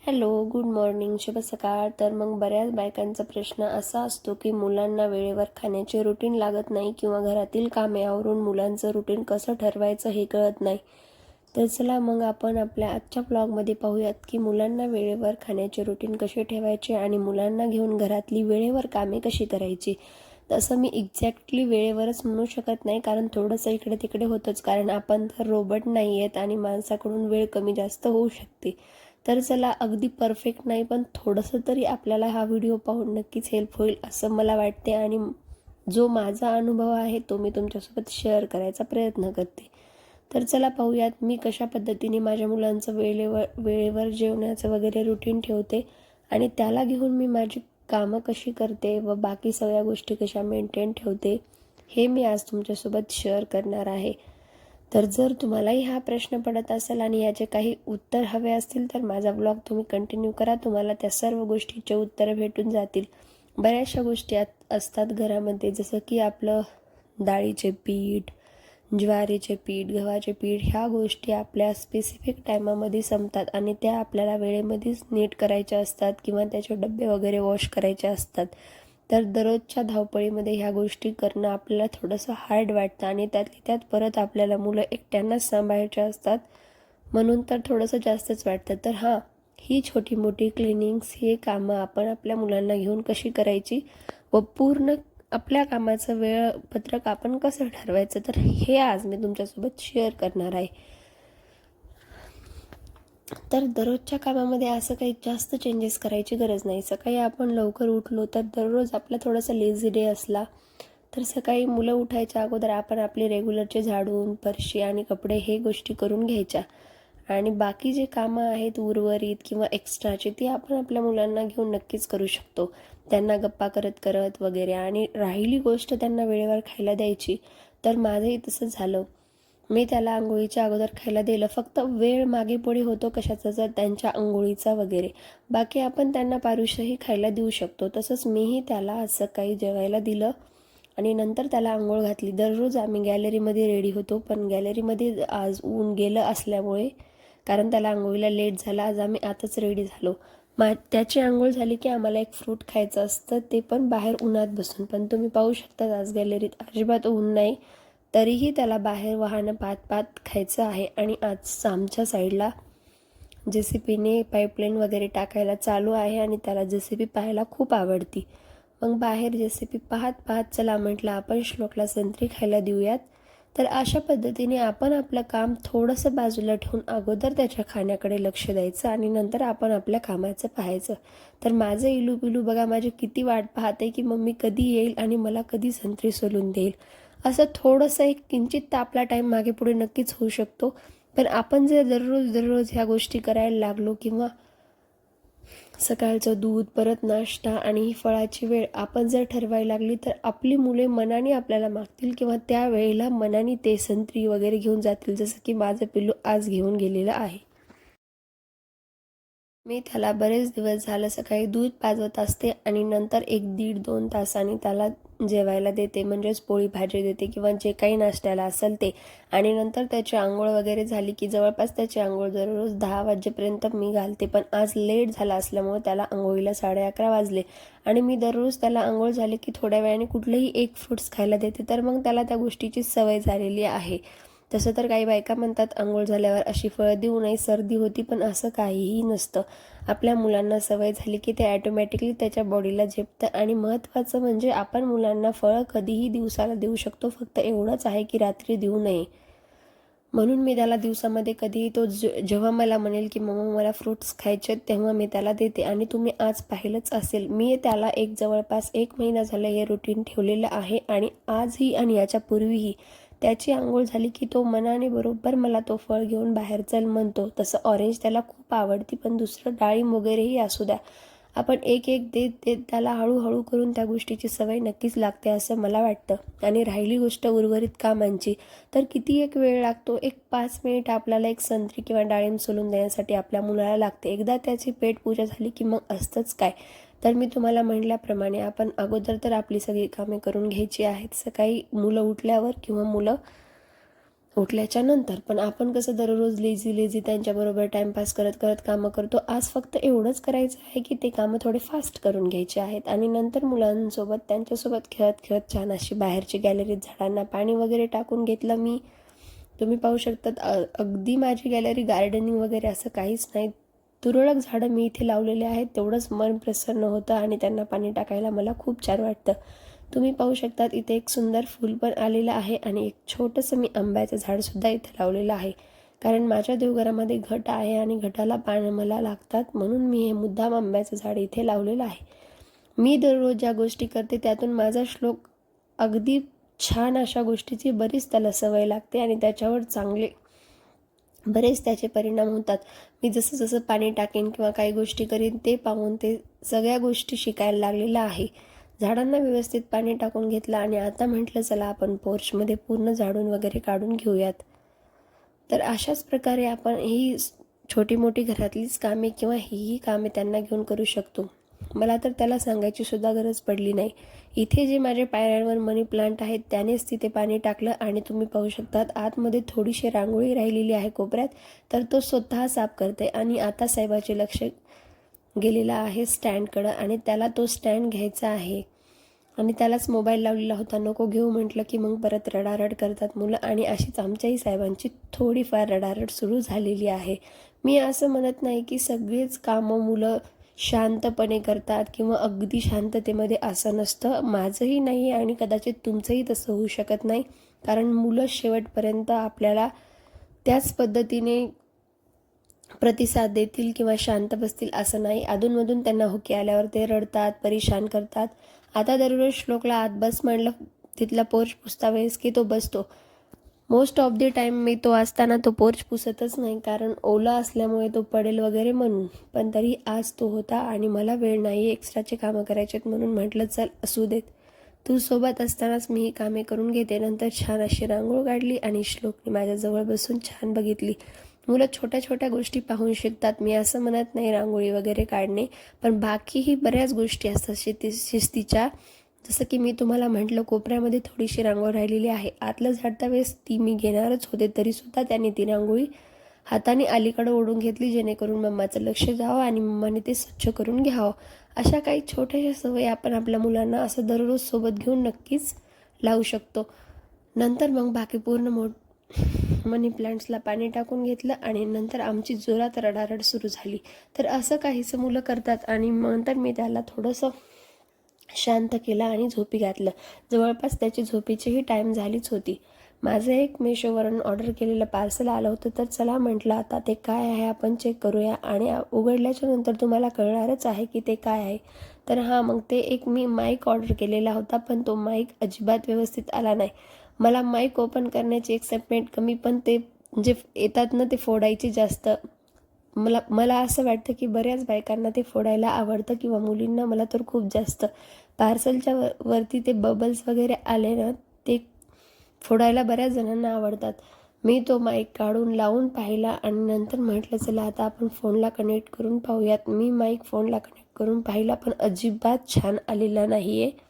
Hello, good morning, शुभ सकाळ. तर मग बऱ्याच बायकांचा प्रश्न असा असतो की मुलांना वेळेवर खाण्याचे रुटीन लागत नाही किंवा घरातील कामे आवरून मुलांचं रुटीन कसं ठरवायचं हे कळत नाही. तर चला मग आपण आपल्या आजच्या ब्लॉगमध्ये पाहूयात की मुलांना वेळेवर खाण्याचे रुटीन कसे ठेवायचे आणि मुलांना घेऊन घरातली वेळेवर कामे कशी करायची. तसं मी एक्झॅक्टली वेळेवरच म्हणू शकत नाही, कारण थोडंसं इकडे तिकडे होतंच, कारण आपण तर रोबोट नाही आहेत आणि माणसाकडून वेळ कमी जास्त होऊ शकते. तर चला, अगदी परफेक्ट नाही पण थोडंसं तरी आपल्याला हा व्हिडिओ पाहून नक्कीच हेल्प होईल असं मला वाटते आणि जो माझा अनुभव आहे तो मी तुमच्यासोबत शेअर करायचा प्रयत्न करते. तर चला पाहूयात मी कशा पद्धतीने माझ्या मुलांचं वेळेवर जेवण्याचं वगैरे रुटीन ठेवते आणि त्याला घेऊन मी माझी कामं कशी करते व बाकी सगळ्या गोष्टी कशा मेंटेन ठेवते हे मी आज तुमच्यासोबत शेअर करणार आहे. तर जर तुम्हालाही हा प्रश्न पडत असेल आणि याचे काही उत्तर हवे असतील तर माझा ब्लॉग तुम्ही कंटिन्यू करा, तुम्हाला त्या सर्व गोष्टीचे उत्तर भेटून जातील. बऱ्याचशा गोष्टी असतात घरामध्ये, जसं की आपलं डाळीचे पीठ, ज्वारीचे पीठ, गव्हाचे पीठ, ह्या गोष्टी आपल्या स्पेसिफिक टायमामध्ये संपतात आणि त्या आपल्याला वेळेमध्येच नीट करायच्या असतात किंवा त्याचे डबे वगैरे वॉश करायचे असतात. तर दररोजच्या धावपळीमध्ये ह्या गोष्टी करणं आपल्याला थोडंसं हार्ड वाटतं आणि त्यातली त्यात परत आपल्याला मुलं एकट्यानंच सांभाळायचे असतात, म्हणून तर थोडंसं जास्तच वाटतं. तर हां, ही छोटी मोठी क्लिनिंग्स हे कामं आपण आपल्या मुलांना घेऊन कशी करायची व पूर्ण आपल्या कामाचं वेळपत्रक आपण कसं ठरवायचं, तर हे आज मी तुमच्यासोबत शेअर करणार आहे. तर दररोजच्या कामामध्ये असं काही जास्त चेंजेस करायची गरज नाही. सकाळी आपण लवकर उठलो तर दररोज आपला थोडासा लेझी डे असला तर सकाळी मुलं उठायच्या अगोदर आपण आपले रेग्युलरचे झाडून, फरशी आणि कपडे हे गोष्टी करून घ्यायच्या आणि बाकी जे कामं आहेत उर्वरित किंवा एक्स्ट्राचे ती आपण आपल्या मुलांना घेऊन नक्कीच करू शकतो, त्यांना गप्पा करत करत वगैरे. आणि राहिली गोष्ट त्यांना वेळेवर खायला द्यायची, तर माझंही तसं झालं. मी त्याला अंघोळीच्या अगोदर खायला दिलं, फक्त वेळ मागे पुढे होतो कशाचा, जर त्यांच्या अंघोळीचा वगैरे. बाकी आपण त्यांना पारुष्यही खायला देऊ शकतो. तसंच मीही त्याला आज सकाळी जेवायला दिलं आणि नंतर त्याला अंघोळ घातली. दररोज आम्ही गॅलरीमध्ये रेडी होतो, पण गॅलरीमध्ये आज ऊन गेलं असल्यामुळे, कारण त्याला अंघोळीला लेट झाला, आज आम्ही आताच रेडी झालो. त्याची अंघोळ झाली की आम्हाला एक फ्रूट खायचं असतं, ते पण बाहेर उन्हात बसून. पण तुम्ही पाहू शकता आज गॅलरीत अजिबात ऊन नाही, तरीही त्याला बाहेर वाहनं पाहत पाहत खायचं आहे. आणि आज आमच्या साईडला JCBने पाईपलाईन वगैरे टाकायला चालू आहे आणि त्याला JCB पाहायला खूप आवडती. मग बाहेर JCB पाहत पाहत चला म्हटलं आपण श्लोकला संत्री खायला देऊयात. तर अशा पद्धतीने आपण आपलं काम थोडंसं बाजूला ठेवून अगोदर त्याच्या खाण्याकडे लक्ष द्यायचं आणि नंतर आपण आपल्या कामाचं पाहायचं. तर माझं इलू पिलू बघा माझी किती वाट पाहते की मम्मी कधी येईल आणि मला कधी संत्री सोलून देईल. असं थोडंसं एक किंचित आपला टाईम मागे पुढे नक्कीच होऊ शकतो, पण आपण जर दररोज ह्या गोष्टी करायला लागलो किंवा सकाळचं दूध, परत नाश्ता आणि ही फळाची वेळ आपण जर ठरवायला लागली तर आपली मुले मनाने आपल्याला मागतील किंवा त्या वेळेला मनाने ते संत्री वगैरे घेऊन जातील, जसं की माझं पिल्लू आज घेऊन गेलेलं आहे. मी त्याला बरेच दिवस झालं सकाळी दूध पाजवत असते आणि नंतर 1-1.5-2 तासांनी त्याला जेवायला देते, म्हणजेच पोळी भाजी देते किंवा जे काही नाश्त्याला असेल ते. आणि नंतर त्याची अंघोळ वगैरे झाली की जवळपास त्याची अंघोळ दररोज 10 वाजेपर्यंत मी घालते, पण आज लेट झाला असल्यामुळे त्याला अंघोळीला 11:30 वाजले आणि मी दररोज त्याला अंघोळ झाली की थोड्या वेळाने कुठलेही एक फ्रूट्स खायला देते, तर मग त्याला त्या गोष्टीची सवय झालेली आहे. तसं तर काही बायका म्हणतात अंघोळ झाल्यावर अशी फळं देऊ नये, सर्दी होती, पण असं काहीही नसतं. आपल्या मुलांना सवय झाली की ते ॲटोमॅटिकली त्याच्या बॉडीला झेपतं. आणि महत्त्वाचं म्हणजे आपण मुलांना फळं कधीही दिवसाला देऊ शकतो, फक्त एवढंच आहे की रात्री देऊ नये. म्हणून मी त्याला दिवसामध्ये कधीही तो जेव्हा मला म्हणेल की मम्मा मला फ्रूट्स खायचे तेव्हा मी त्याला देते. आणि तुम्ही आज पाहिलंच असेल, मी त्याला जवळपास 1 महिना झाला हे रुटीन ठेवलेलं आहे आणि आजही आणि याच्यापूर्वीही त्याची अंघोळ झाली की तो मनाने बरोबर मला तो फळ घेऊन बाहेर चल म्हणतो. तसं ऑरेंज त्याला खूप आवडती, पण दुसरं डाळिंब वगैरेही असू द्या, आपण एक एक देत देत त्याला हळूहळू करून त्या गोष्टीची सवय नक्कीच लागते असं मला वाटतं. आणि राहिली गोष्ट उर्वरित कामांची, तर किती एक वेळ लागतो, एक 5 मिनिट आपल्याला एक संत्री किंवा डाळिंब सोलून देण्यासाठी आपल्या मुलाला लागते. एकदा त्याची पेटपूजा झाली की मग असतंच काय. तर मी तुम्हाला म्हटल्याप्रमाणे आपण अगोदर तर आपली सगळी कामे करून घ्यायची आहेत. सकाळी मुलं उठल्यावर किंवा मुलं उठल्याच्या नंतर. पण आपण कसं दररोज लेझी त्यांच्याबरोबर टाईमपास करत करत कामं करतो. आज फक्त एवढंच करायचं आहे की ते कामं थोडे फास्ट करून घ्यायचे आहेत आणि नंतर मुलांसोबत त्यांच्यासोबत खेळत खेळत छान अशी बाहेरची गॅलरीत झाडांना पाणी वगैरे टाकून घेतलं मी. तुम्ही पाहू शकतात अगदी माझी गॅलरी गार्डनिंग वगैरे असं काहीच नाही. तुरळक झाडं मी इथे लावलेले आहेत, तेवढंच मन प्रसन्न होतं आणि त्यांना पाणी टाकायला मला खूप छान वाटतं. तुम्ही पाहू शकतात इथे एक सुंदर फूल पण आलेलं आहे आणि एक छोटंसं मी आंब्याचं झाडसुद्धा इथे लावलेलं आहे. कारण माझ्या देवघरामध्ये घट आहे आणि घटाला पाणी मला लागतात, म्हणून मी हे मुद्दाम आंब्याचं झाड इथे लावलेलं आहे. मी दररोज ज्या गोष्टी करते त्यातून माझा श्लोक अगदी छान अशा गोष्टीची बरीच त्याला सवय लागते आणि त्याच्यावर चांगले बरेच त्याचे परिणाम होतात. मी जसं जसं पाणी टाकेन किंवा काही गोष्टी करीन ते पाहून ते सगळ्या गोष्टी शिकायला लागलेला आहे. झाडांना व्यवस्थित पाणी टाकून घेतलं आणि आता म्हटलं चला आपण पोर्चमध्ये पूर्ण झाडून वगैरे काढून घेऊयात. तर अशाच प्रकारे आपण ही छोटी मोठी घरातलीच कामे किंवा ही कामे त्यांना घेऊन करू शकतो. मला तर त्याला सांगायची सुद्धा गरज पडली नाही. इथे जे माझ्या पायऱ्यांवर मनी प्लांट आहेत त्यानेच तिथे पाणी टाकलं आणि तुम्ही पाहू शकतात आतमध्ये थोडीशी रांगोळी राहिलेली आहे कोपऱ्यात, तर तो स्वतः साफ करते. आणि आता साहेबाचे लक्ष गेलेला आहे स्टँडकडं आणि त्याला तो स्टँड घ्यायचा आहे आणि त्यालाच मोबाईल लावलेला होता. नको घेऊ म्हटलं की मग परत रडारड करतात मुलं आणि अशीच आमच्याही साहेबांची थोडीफार रडारड सुरू झालेली आहे. मी असं म्हणत नाही की सगळेच कामं मुलं शांतपणे करतात किंवा अगदी शांततेमध्ये असं नसतं. माझंही नाही आणि कदाचित तुमचंही तसं होऊ शकत नाही, कारण मुलं शेवटपर्यंत आपल्याला त्याच पद्धतीने प्रतिसाद देतील किंवा शांत बसतील असं नाही. अधूनमधून त्यांना हुकी आल्यावर ते रडतात, परेशान करतात. आता दररोज श्लोकला आत बस म्हणलं तिथला पोर्च पुसता वेळेस की तो बसतो. मोस्ट ऑफ दी टाईम मी तो असताना तो पोर्च पुसतच नाही, कारण ओला असल्यामुळे तो पडेल वगैरे म्हणून. पण तरी आज तो होता आणि मला वेळ नाही, एक्स्ट्राचे कामं करायचे म्हणून म्हटलं चल असू देत, तू सोबत असतानाच मी ही कामे करून घेते. नंतर छान अशी रांगोळ काढली आणि श्लोकने माझ्याजवळ बसून छान बघितली. मुलं छोट्या छोट्या गोष्टी पाहून शिकतात. मी असं म्हणत नाही रांगोळी वगैरे काढणे, पण बाकीही बऱ्याच गोष्टी असतात शिस्तीच्या. जसं की मी तुम्हाला म्हटलं कोपऱ्यामध्ये थोडीशी रांगोळी राहिलेली आहे. आतलं झाडता वेळेस ती मी घेणारच होते, तरीसुद्धा त्यांनी ती रांगोळी हाताने अलीकडं ओढून घेतली जेणेकरून मम्माचं लक्ष जावं आणि मम्माने ते स्वच्छ करून घ्यावं. अशा काही छोट्याशा सवयी आपण आपल्या मुलांना असं दररोज सोबत घेऊन नक्कीच लावू शकतो. नंतर मग बाकी पूर्ण मनी प्लांट्सला पाणी टाकून घेतलं आणि नंतर आमची जोरात रडारड सुरू झाली. तर असं काहीसं मुलं करतात आणि नंतर मी त्याला थोडंसं शांत केलं आणि झोपी घातलं. जवळपास त्याची झोपीचीही टाईम झालीच होती. माझं एक मेशोवरून ऑर्डर केलेलं पार्सल आलं होतं, तर चला म्हटलं आता ते काय आहे आपण चेक करूया आणि उघडल्याच्या नंतर तुम्हाला कळणारच आहे की ते काय आहे. तर मग ते एक मी माईक ऑर्डर केलेला होता, पण तो माईक अजिबात व्यवस्थित आला नाही. मला माईक ओपन करण्याची एक्साइटमेंट कमी, पण ते जे येतात ना ते फोडायचे जास्त. मला असं वाटतं की बऱ्याच बायकांना ते फोडायला आवडतं किंवा मुलींना, मला तर खूप जास्त. पार्सलच्या वरती ते बबल्स वगैरे आले ना ते फोडायला बऱ्याच जणांना आवडतात. मी तो माईक काढून लावून पाहिला आणि नंतर म्हटलं चला आता आपण फोनला कनेक्ट करून पाहूयात. मी माईक फोनला कनेक्ट करून पाहिला, पण अजिबात छान आलेला नाही आहे.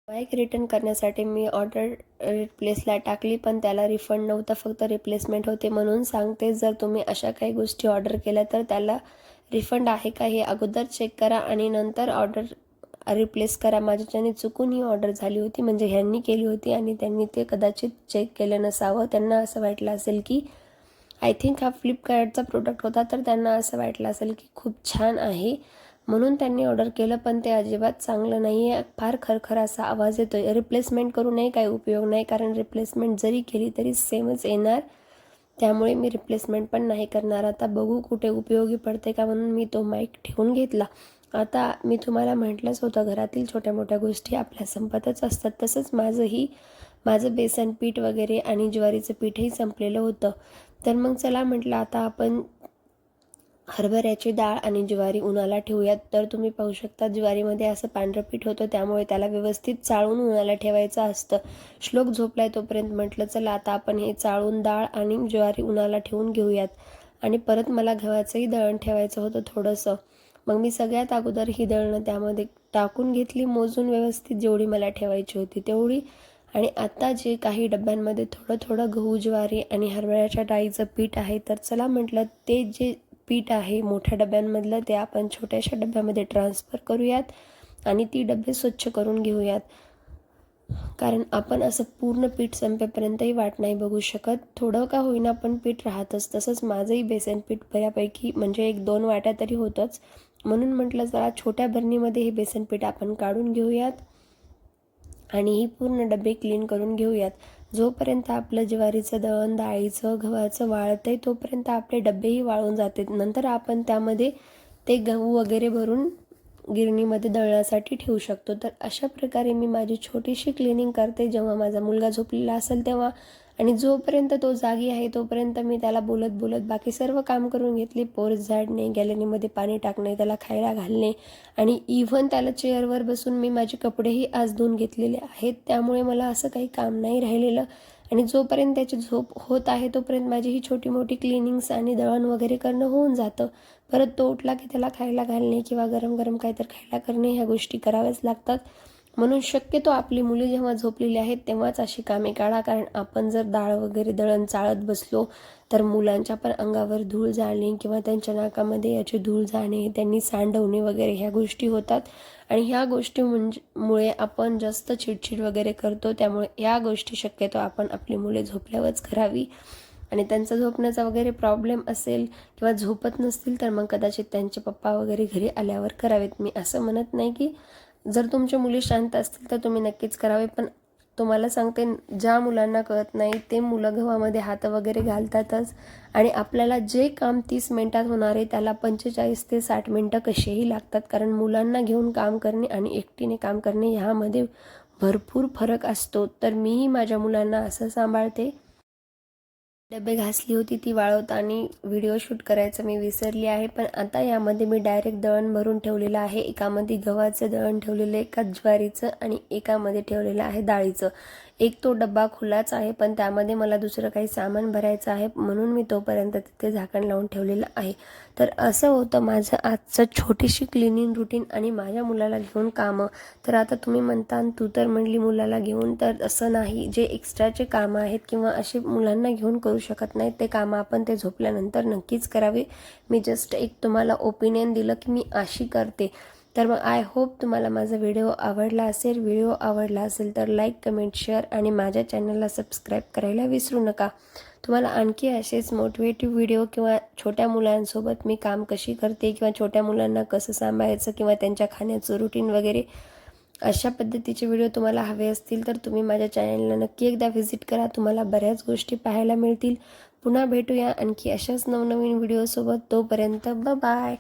माईक रिटर्न करण्यासाठी मी ऑर्डर रिप्लेसला टाकली, पण त्याला रिफंड नव्हतं, फक्त रिप्लेसमेंट होते. म्हणून सांगते, जर तुम्ही अशा काही गोष्टी ऑर्डर केल्या तर त्याला रिफंड आहे का हे अगोदर चेक करा आणि नंतर ऑर्डर रिप्लेस करा. माझ्याच्याने चुकून ही ऑर्डर झाली होती, म्हणजे ह्यांनी केली होती आणि त्यांनी ते कदाचित चेक केलं नसावं. त्यांना असं वाटलं असेल की आय थिंक हा फ्लिपकार्टचा प्रोडक्ट होता, तर त्यांना असं वाटलं असेल की खूप छान आहे म्हणून त्यांनी ऑर्डर केलं, पण ते अजिबात चांगलं नाही आहे. फार खरखर असा आवाज येतो आहे. रिप्लेसमेंट करूनही काही उपयोग नाही, कारण रिप्लेसमेंट जरी केली तरी सेमच येणार. त्यामुळे मी रिप्लेसमेंट पण नाही करणार. आता बघू कुठे उपयोगी पडते का, म्हणून मी तो माईक ठेवून घेतला. आता मी तुम्हाला म्हटलंच होतं घरातील छोट्या मोठ्या गोष्टी आपल्या संपतच असतात. तसंच माझं बेसन पीठ वगैरे आणि ज्वारीचं पीठही संपलेलं होतं. तर मग चला म्हटलं आता आपण हरभऱ्याची डाळ आणि ज्वारी उन्हाला ठेवूयात. तर तुम्ही पाहू शकता ज्वारीमध्ये असं पांढरं पीठ होतं, त्यामुळे त्याला व्यवस्थित चाळून उन्हाला ठेवायचं असतं. श्लोक झोपलाय तोपर्यंत म्हटलं चला आता आपण हे चाळून डाळ आणि ज्वारी उन्हाला ठेवून घेऊयात. आणि परत मला गव्हाचंही दळण ठेवायचं होतं थोडंसं. मग मी सगळ्यात अगोदर ही दळणं त्यामध्ये टाकून घेतली, मोजून व्यवस्थित जेवढी मला ठेवायची होती तेवढी. आणि आता जे काही डब्यांमध्ये थोडं थोडं गहू, ज्वारी आणि हरभऱ्याच्या डाळीचं पीठ आहे, तर चला म्हटलं ते जे पीठ आहे मोठ्या डब्यांमधलं ते आपण छोट्याशा डब्यामध्ये ट्रान्सफर करूयात आणि ती डबे स्वच्छ करून घेऊयात. कारण आपण असं पूर्ण पीठ संपेपर्यंतही वाट नाही बघू शकत. थोडं का होईना पण पीठ राहतच. तसंच माझंही बेसन पीठ बऱ्यापैकी म्हणजे 1-2 वाट्या तरी होतंच. म्हणून म्हटलं जरा छोट्या बरणीमध्ये हे बेसन पीठ आपण काढून घेऊयात आणि ही पूर्ण डबे क्लीन करून घेऊयात. जोपर्यंत आपलं ज्वारीचं दळण, डाळीचं, गव्हाचं वाळतंय तोपर्यंत आपले डबेही वाळून जाते. नंतर आपण त्यामध्ये ते गहू वगैरे भरून गिरणीमध्ये दळण्यासाठी ठेवू शकतो. तर अशा प्रकारे मी माझी छोटीशी क्लिनिंग करते जेव्हा माझा मुलगा झोपलेला असेल तेव्हा. आणि जोपर्यंत तो जागी आहे तोपर्यंत मी त्याला बोलत बोलत बाकी सर्व काम करून घेतली. पोर झाडणे, गॅलरीमध्ये पाणी टाकणे, त्याला खायला घालणे आणि इव्हन त्याला चेअरवर बसून मी माझे कपडेही आज धुवून घेतलेले आहेत. त्यामुळे मला असं काही काम नाही राहिलेलं. आणि जोपर्यंत त्याची झोप होत आहे तोपर्यंत माझी ही छोटी मोठी क्लिनिंग्स आणि दळण वगैरे करणं होऊन जातं. परत तो उठला की त्याला खायला घालणे किंवा गरम गरम काहीतरी खायला करणे ह्या गोष्टी कराव्याच लागतात. म्हणून शक्यतो आपली मुले जेव्हा झोपलेली आहेत तेव्हाच अशी कामे काढा. कारण आपण जर डाळ वगैरे दळण चाळत बसलो तर मुलांच्या पण अंगावर धूळ जाणे किंवा त्यांच्या नाकामध्ये याची धूळ जाणे, त्यांनी सांडवणे वगैरे ह्या गोष्टी होतात. आणि ह्या गोष्टी मुळे आपण जास्त चिडचिड वगैरे करतो. त्यामुळे ह्या गोष्टी शक्यतो आपण आपली मुले झोपल्यावरच करावी. आणि त्यांचा झोपण्याचा वगैरे प्रॉब्लेम असेल किंवा झोपत नसतील तर मग कदाचित त्यांचे पप्पा वगैरे घरी आल्यावर करावेत. मी असं म्हणत नाही की जर तुमच्या मुली शांत असतील तर तुम्ही नक्कीच करावे. पण तुम्हाला सांगते, ज्या मुलांना कळत नाही ते मुलं गव्हामध्ये हात वगैरे घालतातच. आणि आपल्याला जे काम 30 मिनिटात होणार आहे त्याला 45 ते 60 मिनटं कसेही लागतात. कारण मुलांना घेऊन काम करणे आणि एकटीने काम करणे ह्यामध्ये भरपूर फरक असतो. तर मीही माझ्या मुलांना असं सांभाळते. डबे घासली होती ती वाळवताना व्हिडिओ शूट करायचं मी विसरली आहे. पण आता यामध्ये मी डायरेक्ट दळण भरून ठेवलेलं आहे. एकामध्ये गव्हाचं दळण ठेवलेलं आहे, एका ज्वारीचं आणि एकामध्ये ठेवलेलं आहे डाळीचं. एक तो डब्बा खुलाच आहे पण त्यामध्ये मला दुसरं काही सामान भरायचं आहे म्हणून मी तोपर्यंत तिथे झाकण लावून ठेवलेलं आहे. तर असं होतं माझं आजचं छोटीशी क्लिनिंग रुटीन आणि माझ्या मुलाला घेऊन कामं. तर आता तुम्ही म्हणता तू तर म्हणली मुलाला घेऊन, तर असं नाही. जे एक्स्ट्राचे कामं आहेत किंवा असे मुलांना घेऊन करू शकत नाही ते कामं आपण ते झोपल्यानंतर नक्कीच करावे. मी जस्ट एक तुम्हाला ओपिनियन दिलं की मी अशी करते. तर मग आय होप तुम्हाला माझा व्हिडिओ आवडला असेल. व्हिडिओ आवडला असेल तर लाईक, कमेंट, शेअर आणि माझ्या चॅनलला सबस्क्राईब करायला विसरू नका. तुम्हाला आणखी असेच मोटिवेटिव्ह व्हिडिओ किंवा छोट्या मुलांसोबत मी काम कशी करते किंवा छोट्या मुलांना कसं सांभाळायचं किंवा त्यांच्या खाण्याचं रुटीन वगैरे अशा पद्धतीचे व्हिडिओ तुम्हाला हवे असतील तर तुम्ही माझ्या चॅनलला नक्की एकदा व्हिजिट करा. तुम्हाला बऱ्याच गोष्टी पाहायला मिळतील. पुन्हा भेटूया आणखी अशाच नवनवीन व्हिडिओसोबत. तोपर्यंत बाय.